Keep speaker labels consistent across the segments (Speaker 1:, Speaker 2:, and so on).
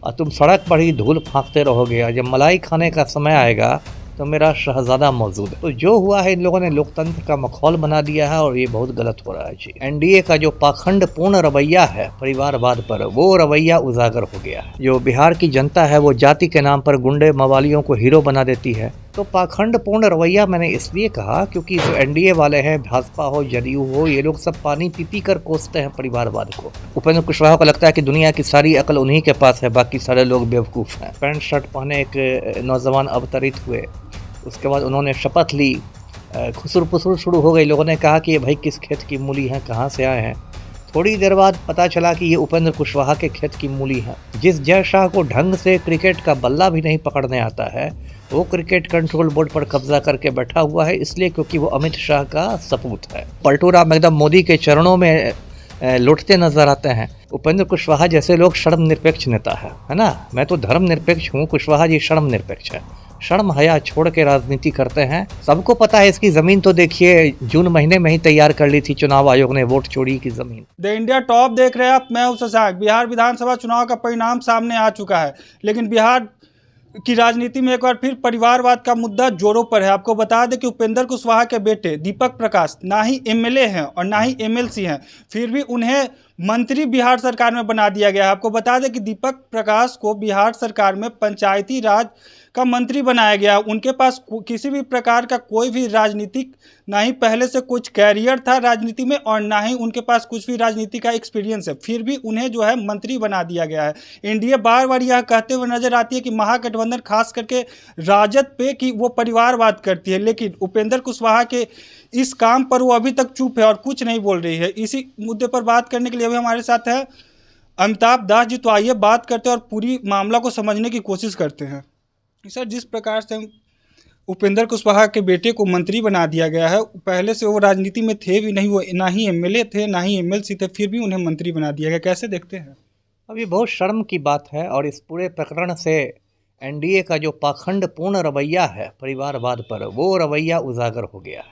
Speaker 1: और तुम सड़क पर ही धूल फांकते रहोगे और जब मलाई खाने का समय आएगा तो मेरा शहजादा मौजूद है। तो जो हुआ है, इन लोगों ने लोकतंत्र का मखौल बना दिया है और ये बहुत गलत हो रहा है जी। एनडीए का जो पाखंडपूर्ण रवैया है परिवारवाद पर, वो रवैया उजागर हो गया है। जो बिहार की जनता है वो जाति के नाम पर गुंडे मवालियों को हीरो बना देती है। तो पाखंडपूर्ण रवैया मैंने इसलिए कहा क्योंकि जो एनडीए वाले हैं, भाजपा हो जदयू हो, ये लोग सब पानी पी पी कर कोसते हैं परिवारवाद को। उपेंद्र कुशवाहा को लगता है कि दुनिया की सारी अकल उन्हीं के पास है, बाकी सारे लोग बेवकूफ़ हैं। पैंट शर्ट पहने एक नौजवान अवतरित हुए, उसके बाद उन्होंने शपथ ली, खुसुर पुसुर शुरू हो गई। लोगों ने कहा कि ये भाई किस खेत की मूली हैं, कहाँ से आए हैं। थोड़ी देर बाद पता चला कि ये उपेंद्र कुशवाहा के खेत की मूली है। जिस जय शाह को ढंग से क्रिकेट का बल्ला भी नहीं पकड़ने आता है, वो क्रिकेट कंट्रोल बोर्ड पर कब्जा करके बैठा हुआ है, इसलिए क्योंकि वो अमित शाह का सपूत है। पलटू राम एकदम मोदी के चरणों में लौटते नजर आते हैं। उपेंद्र कुशवाहा जैसे लोग शर्म निरपेक्ष नेता है ना। मैं तो धर्म निरपेक्ष हूँ, कुशवाहा जी शर्म निरपेक्ष है। शर्म हया छोड़ के राजनीति करते हैं। सबको पता है इसकी जमीन तो देखिए जून महीने में ही तैयार कर ली थी चुनाव आयोग ने, वोट चोरी की जमीन।
Speaker 2: द इंडिया टॉप देख रहे हैं आप, मैं हूं शशांक। बिहार विधानसभा चुनाव का परिणाम सामने आ चुका है, लेकिन बिहार की राजनीति में एक बार फिर परिवारवाद का मुद्दा जोरों पर है। आपको बता दें कि उपेंद्र कुशवाहा के बेटे दीपक प्रकाश ना ही एमएलए हैं और ना ही एमएलसी हैं, फिर भी उन्हें मंत्री बिहार सरकार में बना दिया गया है। आपको बता दें कि दीपक प्रकाश को बिहार सरकार में पंचायती राज का मंत्री बनाया गया। उनके पास किसी भी प्रकार का कोई भी राजनीतिक, ना ही पहले से कुछ कैरियर था राजनीति में और ना ही उनके पास कुछ भी राजनीति का एक्सपीरियंस है, फिर भी उन्हें जो है मंत्री बना दिया गया है। एनडीए बार बार यह कहते हुए नजर आती है कि महागठबंधन खास करके राजद पे कि वो परिवारवाद करती है, लेकिन उपेंद्र कुशवाहा के इस काम पर वो अभी तक चुप है और कुछ नहीं बोल रही है। इसी मुद्दे पर बात करने के लिए अभी हमारे साथ है अमिताभ दास जी। तो आइए बात करते हैं और पूरी मामला को समझने की कोशिश करते हैं। सर, जिस प्रकार से उपेंद्र कुशवाहा के बेटे को मंत्री बना दिया गया है, पहले से वो राजनीति में थे भी नहीं, वो ना ही एमएलए थे ना ही एमएलसी थे, फिर भी उन्हें मंत्री बना दिया गया, कैसे देखते हैं?
Speaker 1: अब ये बहुत शर्म की बात है और इस पूरे प्रकरण से एनडीए का जो पाखंडपूर्ण रवैया है परिवारवाद पर, वो रवैया उजागर हो गया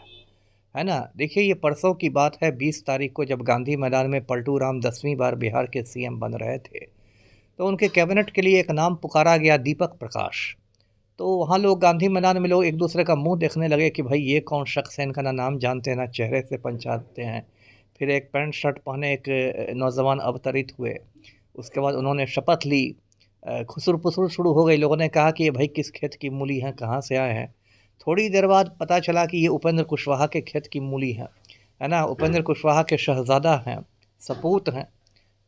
Speaker 1: है ना। देखिए, ये परसों की बात है, 20 तारीख को जब गांधी मैदान में पलटू राम 10वीं बार बिहार के सीएम बन रहे थे, तो उनके कैबिनेट के लिए एक नाम पुकारा गया, दीपक प्रकाश। तो वहाँ लोग गांधी मैदान में लोग एक दूसरे का मुंह देखने लगे कि भाई ये कौन शख्स है, इनका ना नाम जानते हैं ना चेहरे से पहचानते हैं। फिर एक पैंट शर्ट पहने एक नौजवान अवतरित हुए, उसके बाद उन्होंने शपथ ली, खुसुर पुसुर शुरू हो गई। लोगों ने कहा कि ये भाई किस खेत की मूली हैं, कहाँ से आए हैं। थोड़ी देर बाद पता चला कि ये उपेंद्र कुशवाहा के खेत की मूली है ना। उपेंद्र कुशवाहा के शहजादा हैं, सपूत हैं,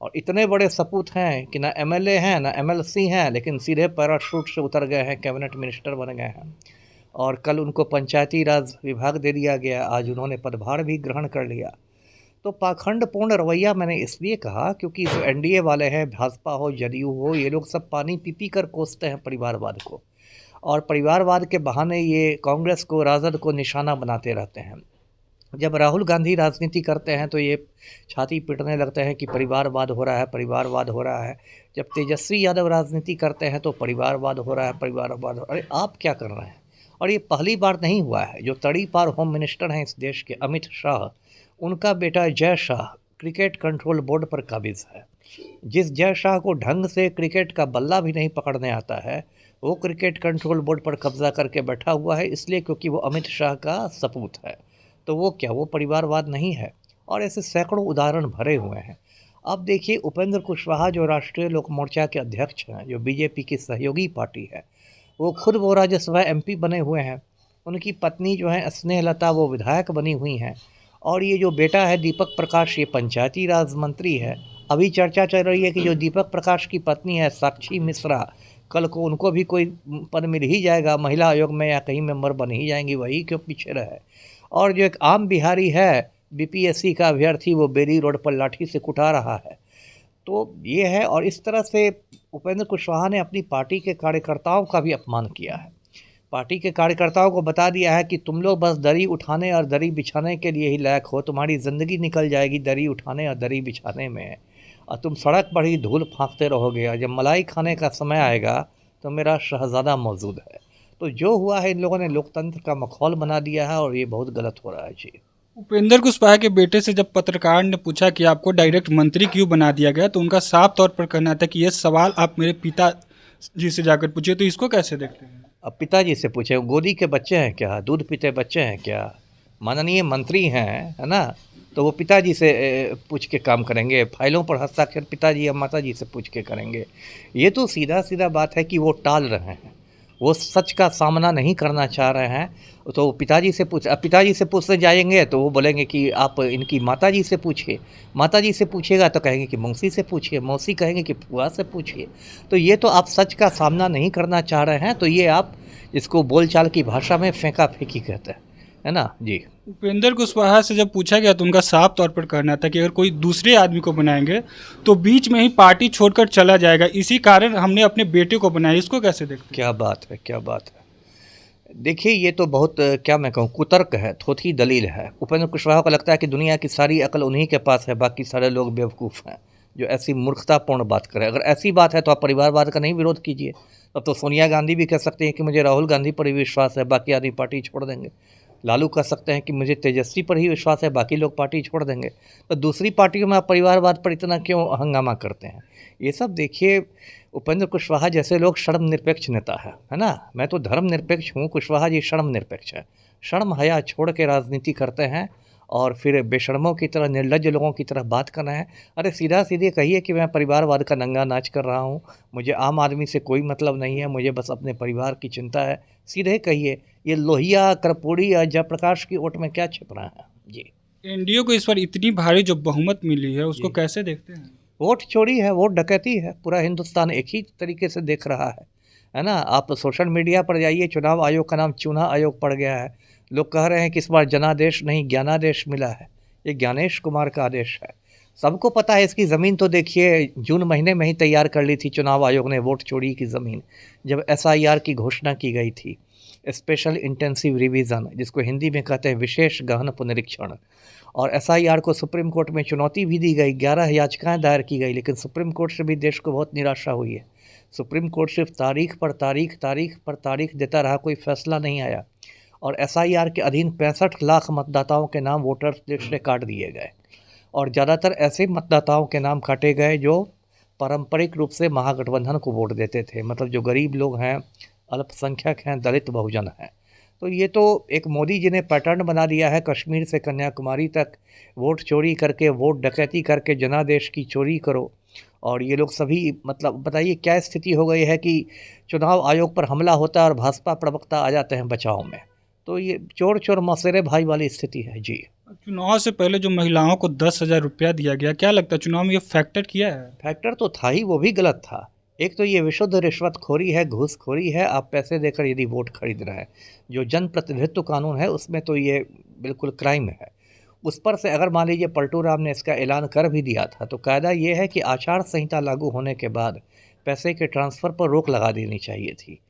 Speaker 1: और इतने बड़े सपूत हैं कि ना एमएलए हैं ना एमएलसी हैं, लेकिन सीधे पैराशूट से उतर गए हैं, कैबिनेट मिनिस्टर बन गए हैं। और कल उनको पंचायती राज विभाग दे दिया गया, आज उन्होंने पदभार भी ग्रहण कर लिया। तो पाखंडपूर्ण रवैया मैंने इसलिए कहा क्योंकि जो एनडीए वाले हैं, भाजपा हो जदयू हो, ये लोग सब पानी पी पी कर कोसते हैं परिवारवाद को, और परिवारवाद के बहाने ये कांग्रेस को, राजद को निशाना बनाते रहते हैं। जब राहुल गांधी राजनीति करते हैं तो ये छाती पीटने लगते हैं कि परिवारवाद हो रहा है, परिवारवाद हो रहा है। जब तेजस्वी यादव राजनीति करते हैं तो परिवारवाद हो रहा है, परिवारवाद। अरे आप क्या कर रहे हैं? और ये पहली बार नहीं हुआ है। जो तड़ी पार होम मिनिस्टर हैं इस देश के, अमित शाह, उनका बेटा Jay Shah cricket control board पर काबिज है। जिस जय शाह को ढंग से क्रिकेट का बल्ला भी नहीं पकड़ने आता है, वो क्रिकेट कंट्रोल बोर्ड पर कब्जा करके बैठा हुआ है, इसलिए क्योंकि वो अमित शाह का सपूत है। तो वो क्या, वो परिवारवाद नहीं है? और ऐसे सैकड़ों उदाहरण भरे हुए हैं। अब देखिए, उपेंद्र कुशवाहा जो राष्ट्रीय लोक मोर्चा के अध्यक्ष हैं, जो बीजेपी की सहयोगी पार्टी है, वो राज्यसभा एमपी बने हुए हैं। उनकी पत्नी जो है स्नेहलता, वो विधायक बनी हुई हैं। और ये जो बेटा है दीपक प्रकाश, ये पंचायती राज मंत्री है। अभी चर्चा चल रही है कि जो दीपक प्रकाश की पत्नी है साक्षी मिश्रा, कल को उनको भी कोई पद मिल ही जाएगा महिला आयोग में, या कहीं मेंबर बन ही जाएंगी, वही क्यों पीछे रहे। और जो एक आम बिहारी है बीपीएससी का अभ्यर्थी, वो बेरी रोड पर लाठी से कुटा रहा है। तो ये है, और इस तरह से उपेंद्र कुशवाहा ने अपनी पार्टी के कार्यकर्ताओं का भी अपमान किया है। पार्टी के कार्यकर्ताओं को बता दिया है कि तुम लोग बस दरी उठाने और दरी बिछाने के लिए ही लायक हो, तुम्हारी ज़िंदगी निकल जाएगी दरी उठाने और दरी बिछाने में, और तुम सड़क पर ही धूल फांकते रहोगे, और जब मलाई खाने का समय आएगा तो मेरा शहजादा मौजूद है। तो जो हुआ है, इन लोगों ने लोकतंत्र का मखौल बना दिया है और ये बहुत गलत हो रहा है जी।
Speaker 2: उपेंद्र कुशवाहा के बेटे से जब पत्रकार ने पूछा कि आपको डायरेक्ट मंत्री क्यों बना दिया गया, तो उनका साफ तौर पर कहना था कि ये सवाल आप मेरे पिता जी से जाकर पूछिए। तो इसको कैसे देखते हैं?
Speaker 1: अब पिताजी से पूछे, गोदी के बच्चे हैं क्या, दूध पीते बच्चे हैं क्या, माननीय मंत्री हैं, है ना, तो वो पिताजी से पूछ के काम करेंगे, फाइलों पर हस्ताक्षर पिताजी या माताजी से पूछ के करेंगे। ये तो सीधा सीधा बात है कि वो टाल रहे हैं, वो सच का सामना नहीं करना चाह रहे हैं। तो पिताजी से पिताजी से पूछने जाएंगे तो वो बोलेंगे कि आप इनकी माताजी से पूछिए, माताजी से पूछिएगा तो कहेंगे कि मौसी से पूछिए, मौसी कहेंगे कि फुआ से पूछिए। तो ये तो आप सच का सामना नहीं करना चाह रहे हैं, तो ये आप इसको बोलचाल की भाषा में फेंका फेंकी कहते हैं, है ना जी।
Speaker 2: उपेंद्र कुशवाहा से जब पूछा गया तो उनका साफ तौर पर कहना था कि अगर कोई दूसरे आदमी को बनाएंगे तो बीच में ही पार्टी छोड़कर चला जाएगा, इसी कारण हमने अपने बेटे को बनाया। इसको कैसे देखते हैं?
Speaker 1: क्या बात है, क्या बात है। देखिए ये तो बहुत क्या मैं कहूँ, कुतर्क है, थोथी दलील है। उपेंद्र कुशवाहा को लगता है कि दुनिया की सारी अकल उन्हीं के पास है, बाकी सारे लोग बेवकूफ़ हैं जो ऐसी मूर्खतापूर्ण बात करें। अगर ऐसी बात है तो आप परिवारवाद का नहीं विरोध कीजिए। अब तो सोनिया गांधी भी कह सकते हैं कि मुझे राहुल गांधी पर ही विश्वास है, बाकी आदमी पार्टी छोड़ देंगे। लालू कह सकते हैं कि मुझे तेजस्वी पर ही विश्वास है, बाकी लोग पार्टी छोड़ देंगे। तो दूसरी पार्टियों में आप परिवारवाद पर इतना क्यों हंगामा करते हैं? ये सब देखिए, उपेंद्र कुशवाहा जैसे लोग शर्मनिरपेक्ष नेता है ना। मैं तो धर्मनिरपेक्ष हूँ, कुशवाहा जी शर्मनिरपेक्ष है। शर्म हया छोड़ के राजनीति करते हैं और फिर बेशर्मों की तरह, निर्लज्ज लोगों की तरह बात कर रहे हैं। अरे सीधा सीधे कहिए कि मैं परिवारवाद का नंगा नाच कर रहा हूँ, मुझे आम आदमी से कोई मतलब नहीं है, मुझे बस अपने परिवार की चिंता है। सीधे कहिए। ये लोहिया, कर्पूरी या जयप्रकाश की ओट में क्या छिप रहा है जी।
Speaker 2: एनडीए को इस बार इतनी भारी जो बहुमत मिली है उसको कैसे देखते हैं?
Speaker 1: वोट चोरी है, वोट डकैती है, पूरा हिंदुस्तान एक ही तरीके से देख रहा है ना। आप सोशल मीडिया पर जाइए, चुनाव आयोग का नाम चूना आयोग पड़ गया है। लोग कह रहे हैं कि इस बार जनादेश नहीं ज्ञानादेश मिला है। ये ज्ञानेश कुमार का आदेश है, सबको पता है। इसकी ज़मीन तो देखिए, जून महीने में ही तैयार कर ली थी चुनाव आयोग ने वोट चोरी की ज़मीन, जब एसआईआर की घोषणा की गई थी, स्पेशल इंटेंसिव रिवीजन, जिसको हिंदी में कहते हैं विशेष गहन पुनरीक्षण। और एसआईआर को सुप्रीम कोर्ट में चुनौती भी दी गई, 11 याचिकाएं दायर की गई, लेकिन सुप्रीम कोर्ट से भी देश को बहुत निराशा हुई है। सुप्रीम कोर्ट सिर्फ तारीख पर तारीख देता रहा, कोई फैसला नहीं आया। और एसआईआर के अधीन 65 लाख मतदाताओं के नाम वोटर्स लिस्ट से काट दिए गए, और ज़्यादातर ऐसे मतदाताओं के नाम काटे गए जो पारंपरिक रूप से महागठबंधन को वोट देते थे, मतलब जो गरीब लोग हैं, अल्पसंख्यक हैं, दलित बहुजन हैं। तो ये तो एक मोदी जी ने पैटर्न बना दिया है, कश्मीर से कन्याकुमारी तक वोट चोरी करके, वोट डकैती करके जनादेश की चोरी करो। और ये लोग सभी, मतलब बताइए क्या स्थिति हो गई है कि चुनाव आयोग पर हमला होता है और भाजपा प्रवक्ता आ जाते हैं बचाव में। तो ये चोर चोर मौसेरे भाई वाली स्थिति है जी।
Speaker 2: चुनाव से पहले जो महिलाओं को 10,000 रुपया दिया गया, क्या लगता है चुनाव में ये फैक्टर किया है?
Speaker 1: फैक्टर तो था ही, वो भी गलत था। एक तो ये विशुद्ध रिश्वतखोरी है, घूसखोरी है। आप पैसे देकर यदि वोट खरीद रहे हैं, जो जन प्रतिनिधित्व कानून है उसमें तो ये बिल्कुल क्राइम है। उस पर से अगर मान लीजिए पलटू राम ने इसका ऐलान कर भी दिया था, तो कायदा ये है कि आचार संहिता लागू होने के बाद पैसे के ट्रांसफ़र पर रोक लगा देनी चाहिए थी।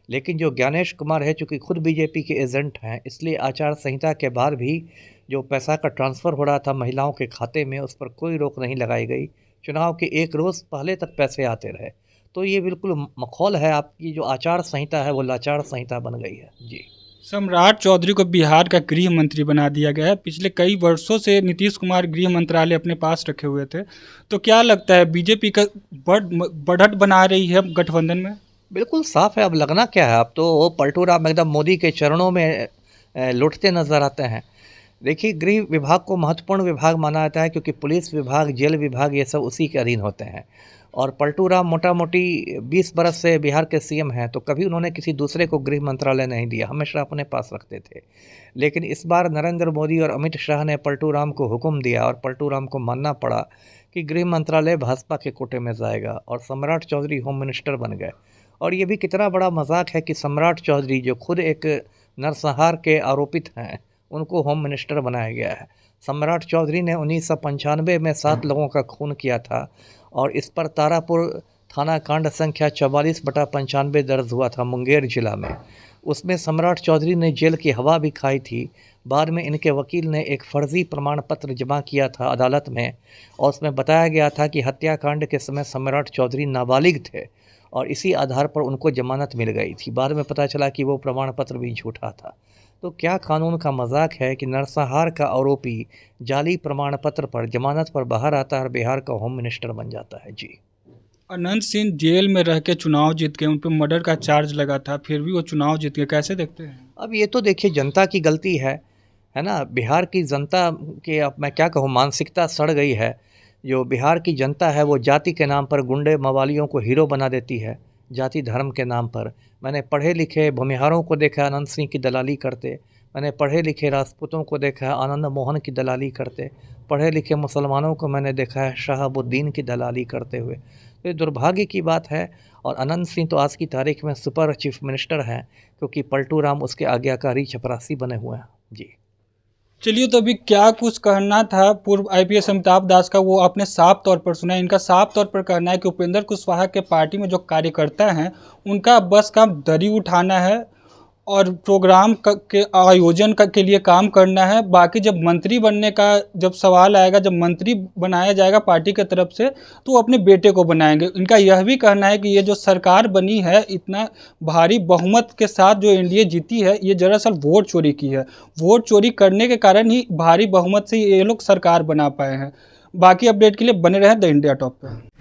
Speaker 1: लेकिन जो ज्ञानेश कुमार है, चूँकि खुद बीजेपी के एजेंट हैं, इसलिए आचार संहिता के बाद भी जो पैसा का ट्रांसफ़र हो रहा था महिलाओं के खाते में, उस पर कोई रोक नहीं लगाई गई। चुनाव के एक रोज़ पहले तक पैसे आते रहे। तो ये बिल्कुल मखौल है, आपकी जो आचार संहिता है वो लाचार संहिता बन गई है जी।
Speaker 2: सम्राट चौधरी को बिहार का गृह मंत्री बना दिया गया है। पिछले कई वर्षों से नीतीश कुमार गृह मंत्रालय अपने पास रखे हुए थे, तो क्या लगता है बीजेपी का बढ़त बना रही है गठबंधन में?
Speaker 1: बिल्कुल साफ है, अब लगना क्या है, अब तो वो पलटू राम एकदम मोदी के चरणों में लुटते नजर आते हैं। देखिए, गृह विभाग को महत्वपूर्ण विभाग माना जाता है, क्योंकि पुलिस विभाग, जेल विभाग, ये सब उसी के अधीन होते हैं। और पलटू राम मोटा मोटी 20 बरस से बिहार के सीएम हैं, तो कभी उन्होंने किसी दूसरे को गृह मंत्रालय नहीं दिया, हमेशा अपने पास रखते थे। लेकिन इस बार नरेंद्र मोदी और अमित शाह ने पलटू राम को हुक्म दिया, और पलटू राम को मानना पड़ा कि गृह मंत्रालय भाजपा के कोटे में जाएगा, और सम्राट चौधरी होम मिनिस्टर बन गए। और ये भी कितना बड़ा मजाक है कि सम्राट चौधरी, जो खुद एक नरसंहार के आरोपित हैं, उनको होम मिनिस्टर बनाया गया है। सम्राट चौधरी ने 1995 में 7 लोगों का खून किया था, और इस पर तारापुर थाना कांड संख्या 44/95 दर्ज हुआ था मुंगेर जिला में। उसमें सम्राट चौधरी ने जेल की हवा भी खाई थी। बाद में इनके वकील ने एक फर्जी प्रमाण पत्र जमा किया था अदालत में, और उसमें बताया गया था कि हत्याकांड के समय सम्राट चौधरी नाबालिग थे, और इसी आधार पर उनको जमानत मिल गई थी। बाद में पता चला कि वो प्रमाण पत्र भी झूठा था। तो क्या कानून का मजाक है कि नरसंहार का आरोपी जाली प्रमाण पत्र पर जमानत पर बाहर आता है और बिहार का होम मिनिस्टर बन जाता है। जी।
Speaker 2: अनंत सिंह जेल में रह के चुनाव जीत गए, उन पर मर्डर का चार्ज लगा था, फिर भी वो चुनाव जीत गए, कैसे देखते हैं?
Speaker 1: अब ये तो देखिए जनता की गलती है ना। बिहार की जनता के, अब मैं क्या कहूँ, मानसिकता सड़ गई है। जो बिहार की जनता है वो जाति के नाम पर गुंडे मवालियों को हीरो बना देती है, जाति धर्म के नाम पर। मैंने पढ़े लिखे भूमिहारों को देखा अनंत सिंह की दलाली करते, मैंने पढ़े लिखे राजपूतों को देखा है आनंद मोहन की दलाली करते, पढ़े लिखे मुसलमानों को मैंने देखा है शहाबुद्दीन की दलाली करते हुए। तो ये दुर्भाग्य की बात है। और अनंत सिंह तो आज की तारीख में सुपर चीफ मिनिस्टर हैं, क्योंकि पलटू राम उसके आज्ञाकारी चपरासी बने हुए हैं। जी।
Speaker 2: चलिए, तो अभी क्या कुछ कहना था पूर्व आईपीएस अमिताभ दास का, वो आपने साफ तौर पर सुना। इनका साफ तौर पर कहना है कि उपेंद्र कुशवाहा के पार्टी में जो कार्यकर्ता हैं उनका बस काम दरी उठाना है और प्रोग्राम के आयोजन के लिए काम करना है। बाकी जब मंत्री बनने का जब सवाल आएगा, जब मंत्री बनाया जाएगा पार्टी की तरफ से, तो वो अपने बेटे को बनाएंगे। इनका यह भी कहना है कि ये जो सरकार बनी है इतना भारी बहुमत के साथ जो एनडीए जीती है, ये दरअसल वोट चोरी की है। वोट चोरी करने के कारण ही भारी बहुमत से ये लोग सरकार बना पाए हैं। बाकी अपडेट के लिए बने रहे द इंडिया टॉप पे।